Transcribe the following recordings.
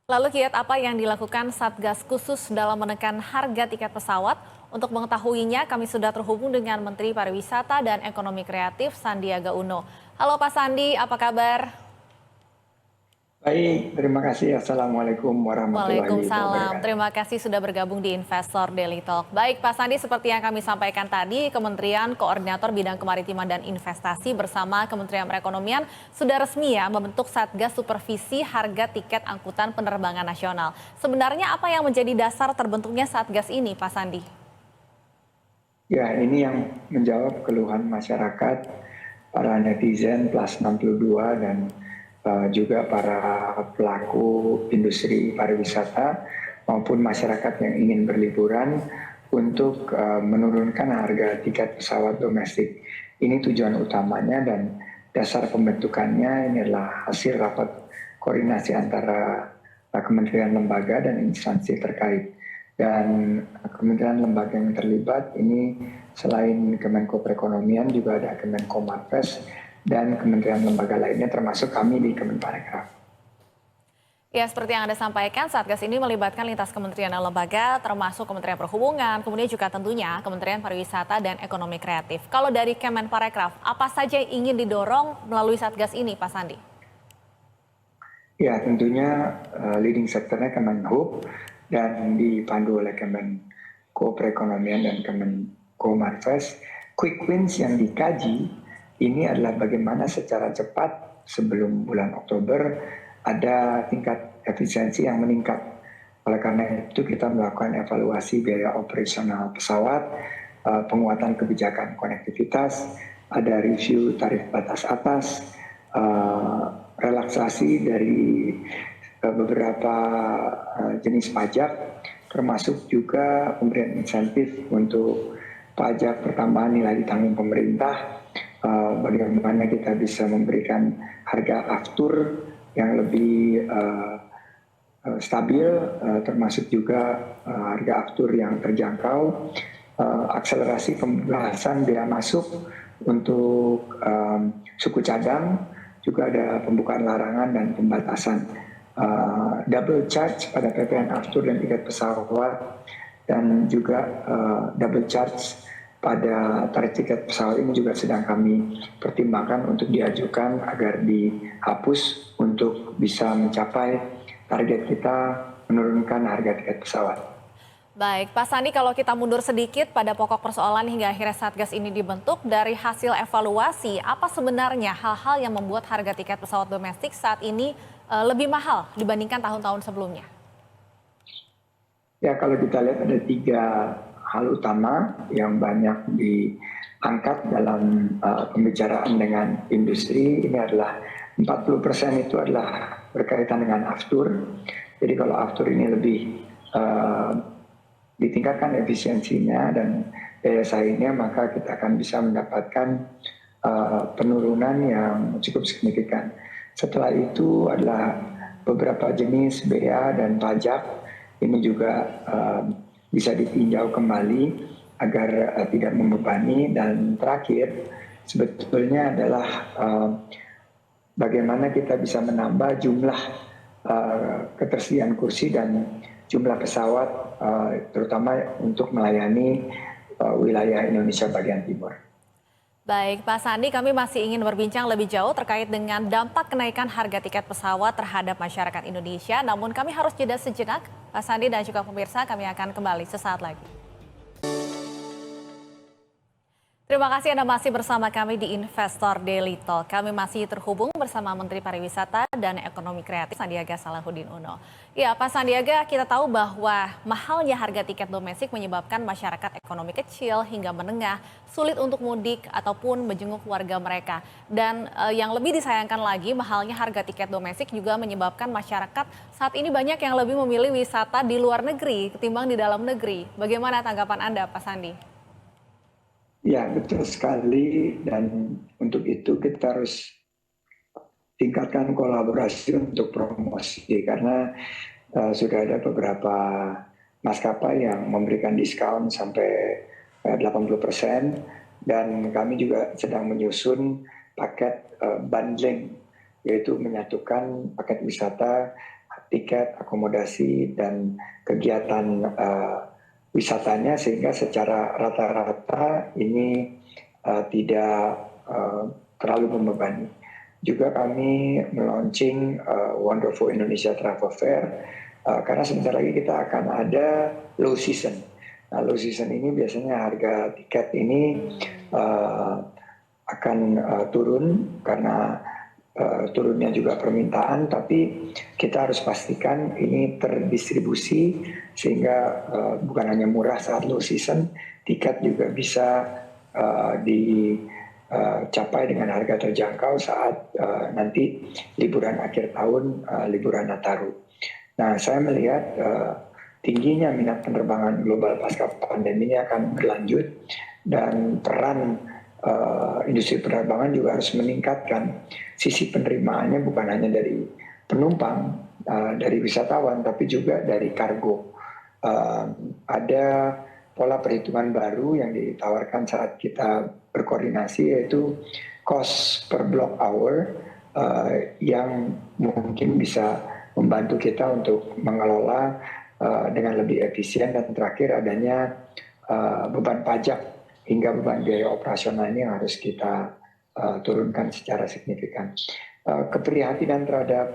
Lalu kiat apa yang dilakukan Satgas khusus dalam menekan harga tiket pesawat? Untuk mengetahuinya, kami sudah terhubung dengan Menteri Pariwisata dan Ekonomi Kreatif Sandiaga Uno. Halo Pak Sandi, apa kabar? Baik, terima kasih. Assalamualaikum warahmatullahi Waalaikumsalam. wabarakatuh. Terima kasih sudah bergabung di Investor Daily Talk. Baik Pak Sandi, seperti yang kami sampaikan tadi, Kementerian Koordinator Bidang Kemaritiman dan Investasi bersama Kementerian Perekonomian sudah resmi ya membentuk Satgas Supervisi Harga Tiket Angkutan Penerbangan Nasional. Sebenarnya apa yang menjadi dasar terbentuknya Satgas ini, Pak Sandi? Ya, ini yang menjawab keluhan masyarakat, para netizen plus 62 dan juga para pelaku industri pariwisata maupun masyarakat yang ingin berliburan untuk menurunkan harga tiket pesawat domestik. Ini tujuan utamanya dan dasar pembentukannya ini adalah hasil rapat koordinasi antara kementerian lembaga dan instansi terkait. Dan kementerian lembaga yang terlibat ini selain Kemenko Perekonomian juga ada Kemenko Marves dan kementerian lembaga lainnya termasuk kami di Kemenparekraf. Ya, seperti yang Anda sampaikan, Satgas ini melibatkan lintas kementerian dan lembaga, termasuk Kementerian Perhubungan, kemudian juga tentunya Kementerian Pariwisata dan Ekonomi Kreatif. Kalau dari Kemenparekraf, apa saja yang ingin didorong melalui Satgas ini, Pak Sandi? Ya, tentunya leading sektornya Kemenhub dan dipandu oleh Kemenko Perekonomian dan Kemenko Marves. Quick wins yang dikaji ini adalah bagaimana secara cepat sebelum bulan Oktober ada tingkat efisiensi yang meningkat. Oleh karena itu kita melakukan evaluasi biaya operasional pesawat, penguatan kebijakan konektivitas, ada review tarif batas atas, relaksasi dari beberapa jenis pajak, termasuk juga pemberian insentif untuk pajak pertambahan nilai ditanggung pemerintah, bagaimana kita bisa memberikan harga aftur yang lebih stabil, termasuk juga harga aftur yang terjangkau, akselerasi pembahasan bea masuk untuk suku cadang, juga ada pembukaan larangan dan pembatasan double charge pada PPN aftur dan tiket pesawat, dan juga double charge pada tarif tiket pesawat ini juga sedang kami pertimbangkan untuk diajukan agar dihapus untuk bisa mencapai target kita menurunkan harga tiket pesawat. Baik, Pak Sandi, kalau kita mundur sedikit pada pokok persoalan hingga akhirnya Satgas ini dibentuk, dari hasil evaluasi, apa sebenarnya hal-hal yang membuat harga tiket pesawat domestik saat ini lebih mahal dibandingkan tahun-tahun sebelumnya? Ya, kalau kita lihat ada 3 hal utama yang banyak diangkat dalam pembicaraan dengan industri. Ini adalah 40% itu adalah berkaitan dengan aftur. Jadi kalau aftur ini lebih ditingkatkan efisiensinya dan daya saingnya, maka kita akan bisa mendapatkan penurunan yang cukup signifikan. Setelah itu adalah beberapa jenis bea dan pajak, ini juga bisa ditinjau kembali agar tidak membebani. Dan terakhir sebetulnya adalah bagaimana kita bisa menambah jumlah ketersediaan kursi dan jumlah pesawat, terutama untuk melayani wilayah Indonesia bagian timur. Baik, Pak Sandi, kami masih ingin berbincang lebih jauh terkait dengan dampak kenaikan harga tiket pesawat terhadap masyarakat Indonesia. Namun kami harus jeda sejenak. Pak Sandi dan juga pemirsa, kami akan kembali sesaat lagi. Terima kasih Anda masih bersama kami di Investor Daily Talk. Kami masih terhubung bersama Menteri Pariwisata dan Ekonomi Kreatif Sandiaga Salahuddin Uno. Ya, Pak Sandiaga, kita tahu bahwa mahalnya harga tiket domestik menyebabkan masyarakat ekonomi kecil hingga menengah sulit untuk mudik ataupun menjenguk keluarga mereka. Dan yang lebih disayangkan lagi, mahalnya harga tiket domestik juga menyebabkan masyarakat saat ini banyak yang lebih memilih wisata di luar negeri ketimbang di dalam negeri. Bagaimana tanggapan Anda, Pak Sandi? Ya, betul sekali, dan untuk itu kita harus tingkatkan kolaborasi untuk promosi, karena sudah ada beberapa maskapai yang memberikan diskon sampai 80%, dan kami juga sedang menyusun paket bundling, yaitu menyatukan paket wisata tiket, akomodasi, dan kegiatan wisatanya, sehingga secara rata-rata ini tidak terlalu membebani. Juga kami melaunching Wonderful Indonesia Travel Fair karena sebentar lagi kita akan ada low season. Nah, low season ini biasanya harga tiket ini akan turun karena turunnya juga permintaan, tapi kita harus pastikan ini terdistribusi sehingga bukan hanya murah saat low season, tiket juga bisa dicapai dengan harga terjangkau saat nanti liburan akhir tahun, liburan Nataru. Nah, saya melihat tingginya minat penerbangan global pasca pandemi ini akan berlanjut, dan peran industri penerbangan juga harus meningkatkan sisi penerimaannya, bukan hanya dari penumpang, dari wisatawan, tapi juga dari kargo. Ada pola perhitungan baru yang ditawarkan saat kita berkoordinasi, yaitu cost per block hour yang mungkin bisa membantu kita untuk mengelola dengan lebih efisien, dan terakhir adanya beban pajak hingga beban biaya operasional ini yang harus kita turunkan secara signifikan. Keprihatinan terhadap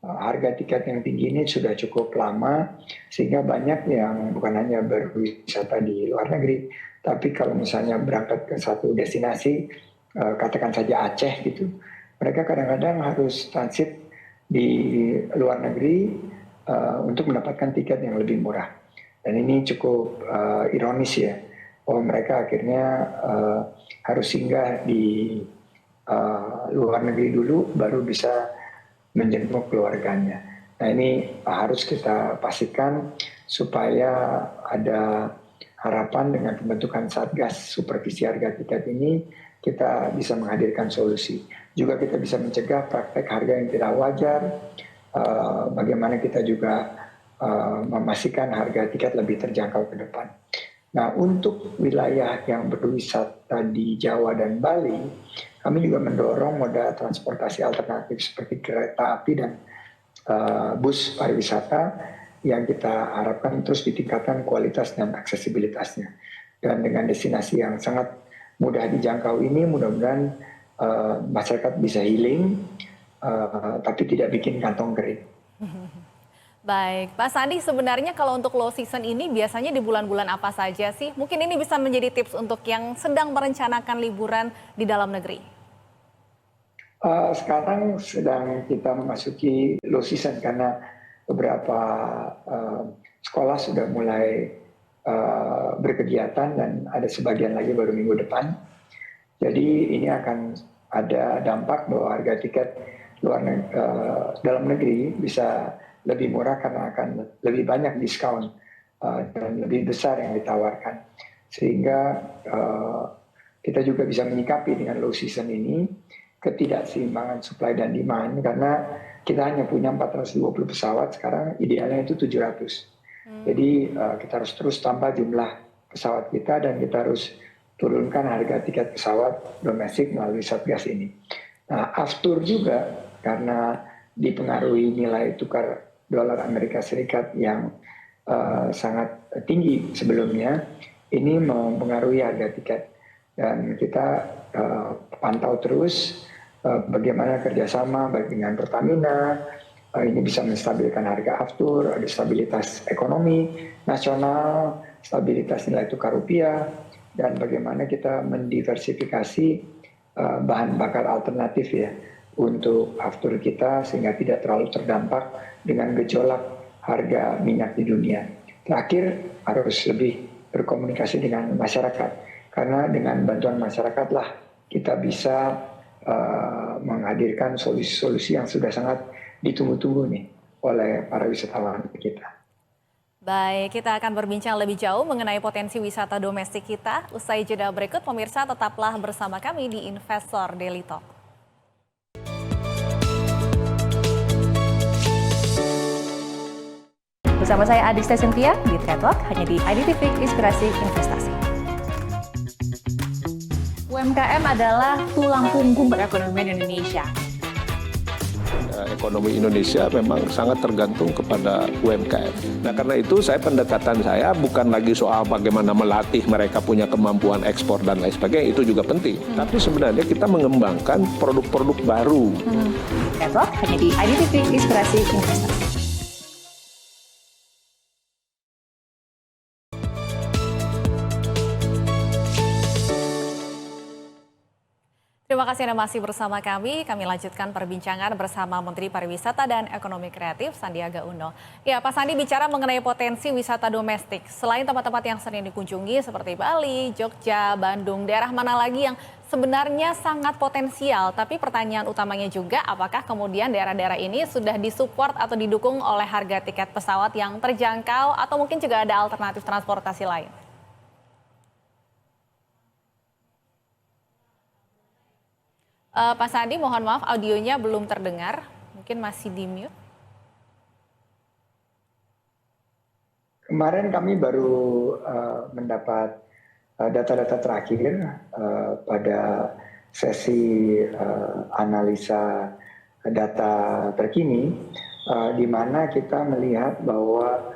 harga tiket yang tinggi ini sudah cukup lama, sehingga banyak yang bukan hanya berwisata di luar negeri, tapi kalau misalnya berangkat ke satu destinasi, katakan saja Aceh gitu, mereka kadang-kadang harus transit di luar negeri untuk mendapatkan tiket yang lebih murah. Dan ini cukup ironis ya, bahwa mereka akhirnya harus singgah di luar negeri dulu, baru bisa menjenguk keluarganya. Nah, ini harus kita pastikan supaya ada harapan dengan pembentukan Satgas Supervisi Harga Tiket ini, kita bisa menghadirkan solusi. Juga kita bisa mencegah praktek harga yang tidak wajar, bagaimana kita juga memastikan harga tiket lebih terjangkau ke depan. Nah, untuk wilayah yang berwisata di Jawa dan Bali, kami juga mendorong moda transportasi alternatif seperti kereta api dan bus pariwisata yang kita harapkan terus ditingkatkan kualitas dan aksesibilitasnya. Dan dengan destinasi yang sangat mudah dijangkau ini, mudah-mudahan masyarakat bisa healing, tapi tidak bikin kantong kering. Baik, Pak Sandi, sebenarnya kalau untuk low season ini biasanya di bulan-bulan apa saja sih? Mungkin ini bisa menjadi tips untuk yang sedang merencanakan liburan di dalam negeri. Sekarang sedang kita memasuki low season karena beberapa sekolah sudah mulai berkegiatan dan ada sebagian lagi baru minggu depan. Jadi ini akan ada dampak bahwa harga tiket dalam negeri bisa lebih murah karena akan lebih banyak diskon dan lebih besar yang ditawarkan. Sehingga kita juga bisa menyikapi dengan low season ini ketidakseimbangan supply dan demand, karena kita hanya punya 420 pesawat, sekarang idealnya itu 700. Jadi kita harus terus tambah jumlah pesawat kita, dan kita harus turunkan harga tiket pesawat domestik melalui Satgas ini. Nah, aftur juga karena dipengaruhi nilai tukar dolar Amerika Serikat yang sangat tinggi sebelumnya, ini mempengaruhi harga tiket. Dan kita pantau terus bagaimana kerjasama baik dengan Pertamina, ini bisa menstabilkan harga aftur, ada stabilitas ekonomi nasional, stabilitas nilai tukar rupiah, dan bagaimana kita mendiversifikasi bahan bakar alternatif ya untuk aftur kita, sehingga tidak terlalu terdampak dengan gejolak harga minyak di dunia. Terakhir, harus lebih berkomunikasi dengan masyarakat, karena dengan bantuan masyarakatlah kita bisa menghadirkan solusi-solusi yang sudah sangat ditunggu-tunggu nih oleh para wisatawan kita. Baik, kita akan berbincang lebih jauh mengenai potensi wisata domestik kita. Usai jeda berikut, pemirsa tetaplah bersama kami di Investor Daily Talk. Bersama saya Adista Cynthia di Trade Talk, hanya di IDTV Inspirasi Investasi. UMKM adalah tulang punggung perekonomian Indonesia. Ekonomi Indonesia memang sangat tergantung kepada UMKM. Nah, karena itu pendekatan saya bukan lagi soal bagaimana melatih mereka punya kemampuan ekspor dan lain sebagainya, itu juga penting. Tapi sebenarnya kita mengembangkan produk-produk baru. Network hanya di IDTV Inspirasi Investasi. Terima kasih Anda masih bersama kami. Kami lanjutkan perbincangan bersama Menteri Pariwisata dan Ekonomi Kreatif Sandiaga Uno. Ya, Pak Sandi bicara mengenai potensi wisata domestik. Selain tempat-tempat yang sering dikunjungi seperti Bali, Jogja, Bandung, daerah mana lagi yang sebenarnya sangat potensial? Tapi pertanyaan utamanya juga, apakah kemudian daerah-daerah ini sudah disupport atau didukung oleh harga tiket pesawat yang terjangkau atau mungkin juga ada alternatif transportasi lain? Pak Sandi, mohon maaf audionya belum terdengar, mungkin masih di mute. Kemarin kami baru mendapat data-data terakhir pada sesi analisa data terkini, di mana kita melihat bahwa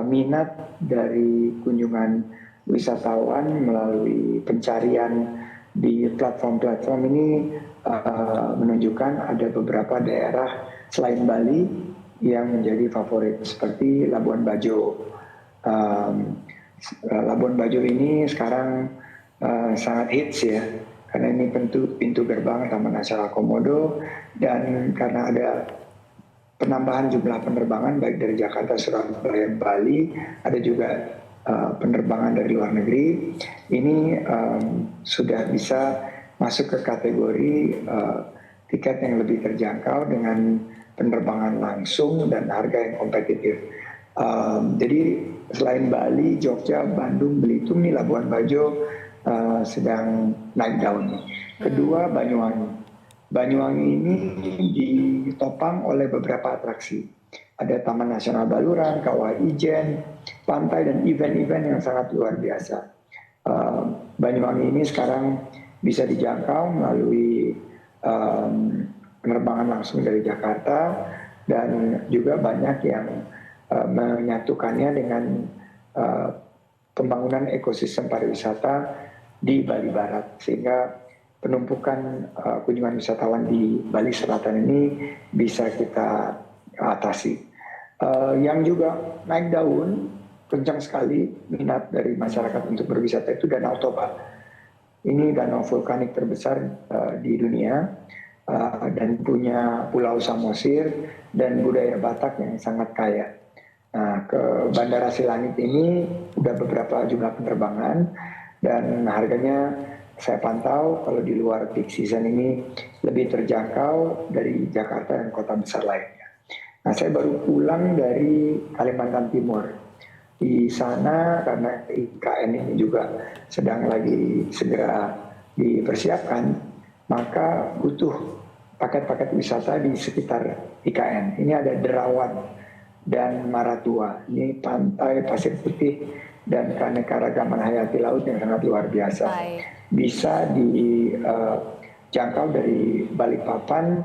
minat dari kunjungan wisatawan melalui pencarian di platform-platform ini menunjukkan ada beberapa daerah selain Bali yang menjadi favorit seperti Labuan Bajo. Labuan Bajo ini sekarang sangat hits ya, karena ini pintu gerbang Taman Nasional Komodo, dan karena ada penambahan jumlah penerbangan baik dari Jakarta, Surabaya, Bali, ada juga penerbangan dari luar negeri. Ini sudah bisa masuk ke kategori tiket yang lebih terjangkau dengan penerbangan langsung dan harga yang kompetitif. Jadi selain Bali, Jogja, Bandung, Belitung, nih Labuan Bajo sedang naik daun. Kedua, Banyuwangi. Banyuwangi ini ditopang oleh beberapa atraksi. Ada Taman Nasional Baluran, Kawah Ijen, pantai, dan event-event yang sangat luar biasa. Banyuwangi ini sekarang bisa dijangkau melalui penerbangan langsung dari Jakarta, dan juga banyak yang menyatukannya dengan pembangunan ekosistem pariwisata di Bali Barat, sehingga penumpukan kunjungan wisatawan di Bali Selatan ini bisa kita atasi. Yang juga naik daun kencang sekali minat dari masyarakat untuk berwisata itu Danau Toba. Ini danau vulkanik terbesar di dunia dan punya pulau samosir dan budaya Batak yang sangat kaya. Nah, ke Bandara Silangit ini udah beberapa jumlah penerbangan, dan harganya saya pantau kalau di luar peak season ini lebih terjangkau dari Jakarta dan kota besar lainnya. Nah, saya baru pulang dari Kalimantan Timur. Di sana karena IKN ini juga sedang lagi segera dipersiapkan, maka butuh paket-paket wisata di sekitar IKN. Ini ada Derawan dan Maratua. Ini pantai pasir putih dan keanekaragaman hayati laut yang sangat luar biasa. Bisa dijangkau dari Balikpapan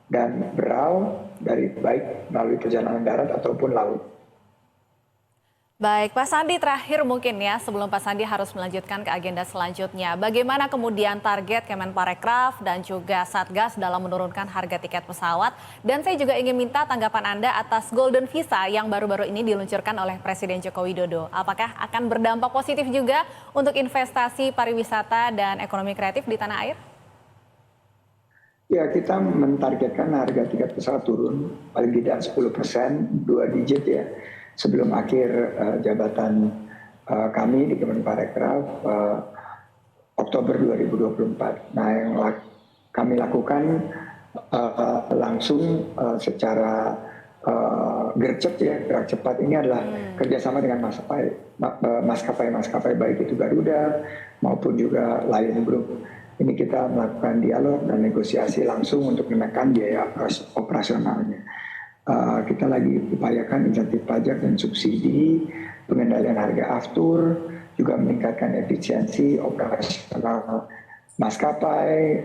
dan Berau, dari baik melalui perjalanan darat ataupun laut. Baik, Pak Sandi, terakhir mungkin ya, sebelum Pak Sandi harus melanjutkan ke agenda selanjutnya. Bagaimana kemudian target Kemenparekraf dan juga Satgas dalam menurunkan harga tiket pesawat? Dan saya juga ingin minta tanggapan Anda atas Golden Visa yang baru-baru ini diluncurkan oleh Presiden Joko Widodo. Apakah akan berdampak positif juga untuk investasi pariwisata dan ekonomi kreatif di tanah air? Ya, kita mentargetkan harga tiket pesawat turun paling tidak 10%, 2 digit ya, sebelum akhir jabatan kami di Kemenparekraf Oktober 2024. Nah, yang kami lakukan langsung secara gercep ya, gerak cepat ini adalah kerjasama dengan maskapai baik itu Garuda maupun juga Lion Group. Ini kita melakukan dialog dan negosiasi langsung untuk menekan biaya operasionalnya. Kita lagi upayakan insentif pajak dan subsidi, pengendalian harga aftur, juga meningkatkan efisiensi operasional maskapai,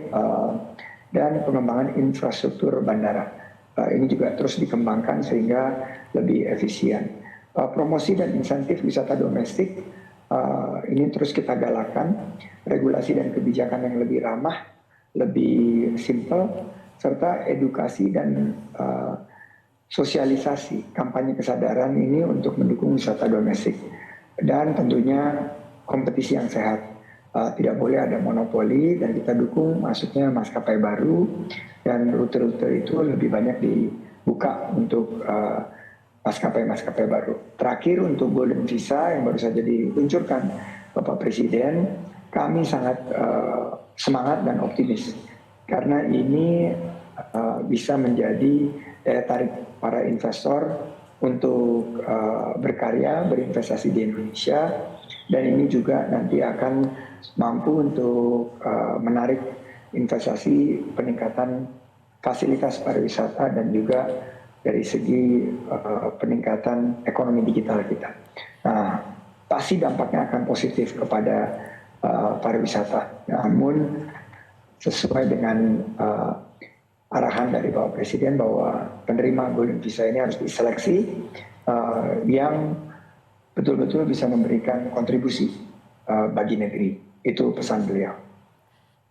dan pengembangan infrastruktur bandara. ini juga terus dikembangkan sehingga lebih efisien. Promosi dan insentif wisata domestik ini terus kita galakan, regulasi dan kebijakan yang lebih ramah, lebih simpel, serta edukasi dan sosialisasi kampanye kesadaran ini untuk mendukung wisata domestik. Dan tentunya kompetisi yang sehat. Tidak boleh ada monopoli dan kita dukung masuknya maskapai baru dan rute-rute itu lebih banyak dibuka untuk maskapai-maskapai baru. Terakhir untuk Golden Visa yang baru saja diluncurkan Bapak Presiden, kami sangat semangat dan optimis karena ini bisa menjadi daya tarik para investor untuk berkarya, berinvestasi di Indonesia, dan ini juga nanti akan mampu untuk menarik investasi peningkatan fasilitas pariwisata dan juga dari segi peningkatan ekonomi digital kita. Nah, pasti dampaknya akan positif kepada pariwisata. Namun sesuai dengan arahan dari Bapak Presiden bahwa penerima Golden Visa ini harus diseleksi yang betul-betul bisa memberikan kontribusi bagi negeri. Itu pesan beliau.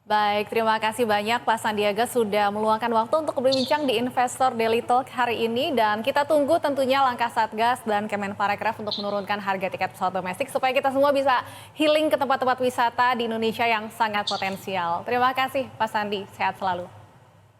Baik, terima kasih banyak Pak Sandiaga sudah meluangkan waktu untuk berbincang di Investor Daily Talk hari ini. Dan kita tunggu tentunya langkah Satgas dan Kemenparekraf untuk menurunkan harga tiket pesawat domestik supaya kita semua bisa healing ke tempat-tempat wisata di Indonesia yang sangat potensial. Terima kasih Pak Sandi, sehat selalu.